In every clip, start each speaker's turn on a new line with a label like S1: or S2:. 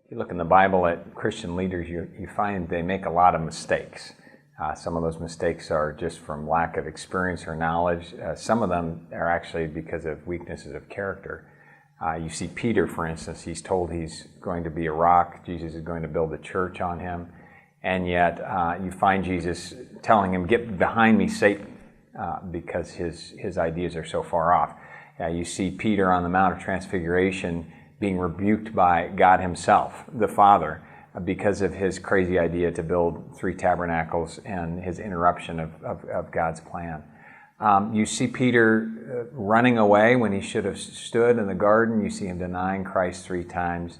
S1: If you look in the Bible at Christian leaders, you find they make a lot of mistakes. Some of those mistakes are just from lack of experience or knowledge. Some of them are actually because of weaknesses of character. You see Peter, for instance, he's told he's going to be a rock. Jesus is going to build a church on him. And yet you find Jesus telling him, "Get behind me, Satan," because his ideas are so far off. You see Peter on the Mount of Transfiguration being rebuked by God himself, the Father, because of his crazy idea to build 3 tabernacles and his interruption of God's plan. You see Peter running away when he should have stood in the garden. You see him denying Christ 3 times.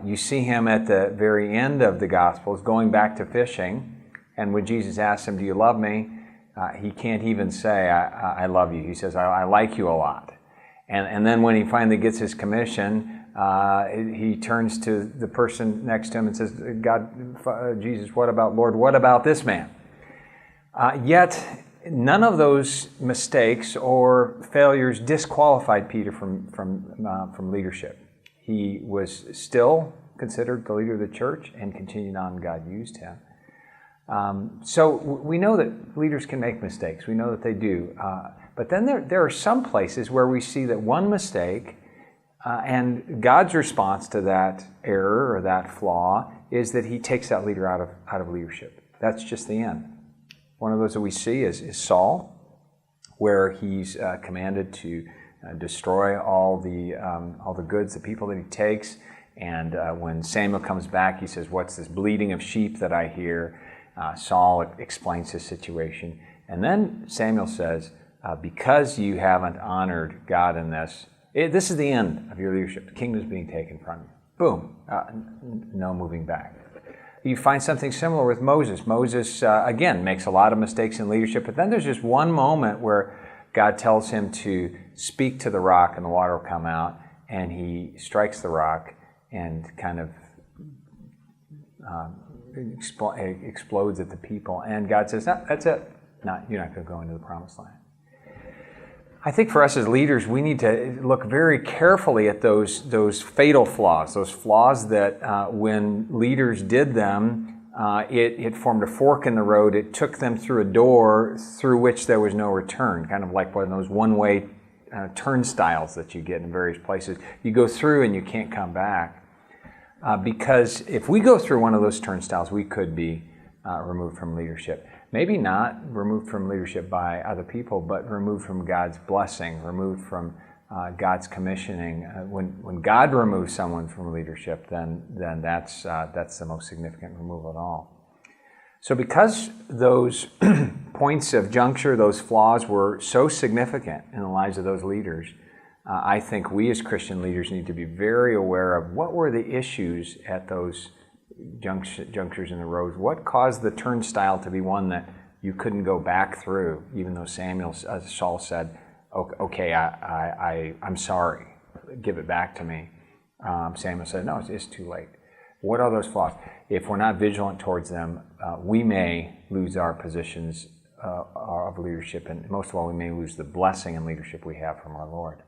S1: You see him at the very end of the Gospels going back to fishing, and when Jesus asks him, "Do you love me?" He can't even say, I love you. He says, I like you a lot. And then when he finally gets his commission, he turns to the person next to him and says, Jesus, Lord, what about this man? Yet, none of those mistakes or failures disqualified Peter from leadership. He was still considered the leader of the church and continued on. God used him. So we know that leaders can make mistakes. We know that they do. But then there are some places where we see that one mistake and God's response to that error or that flaw is that he takes that leader out of leadership. That's just the end. One of those that we see is Saul, where he's commanded to destroy all the goods, the people that he takes. And when Samuel comes back, he says, "What's this bleating of sheep that I hear?" Saul explains his situation. And then Samuel says, because you haven't honored God in this, this is the end of your leadership. The kingdom is being taken from you. Boom. No moving back. You find something similar with Moses. Moses, again, makes a lot of mistakes in leadership, but then there's just one moment where God tells him to speak to the rock and the water will come out, and he strikes the rock and kind of explodes at the people. And God says, "No, that's it. No, you're not going to go into the promised land." I think for us as leaders, we need to look very carefully at those fatal flaws, those flaws that when leaders did them, it formed a fork in the road. It took them through a door through which there was no return, kind of like one of those one-way turnstiles that you get in various places. You go through and you can't come back. Because if we go through one of those turnstiles, we could be removed from leadership. Maybe not removed from leadership by other people, but removed from God's blessing, removed from God's commissioning. When God removes someone from leadership, then that's the most significant removal of all. So because those points of juncture, those flaws were so significant in the lives of those leaders, I think we as Christian leaders need to be very aware of what were the issues at those junctures in the road. What caused the turnstile to be one that you couldn't go back through, even though Saul said, "Okay, I'm sorry, give it back to me." Samuel said, "No, it's too late." What are those flaws? If we're not vigilant towards them, we may lose our positions of leadership, and most of all, we may lose the blessing and leadership we have from our Lord.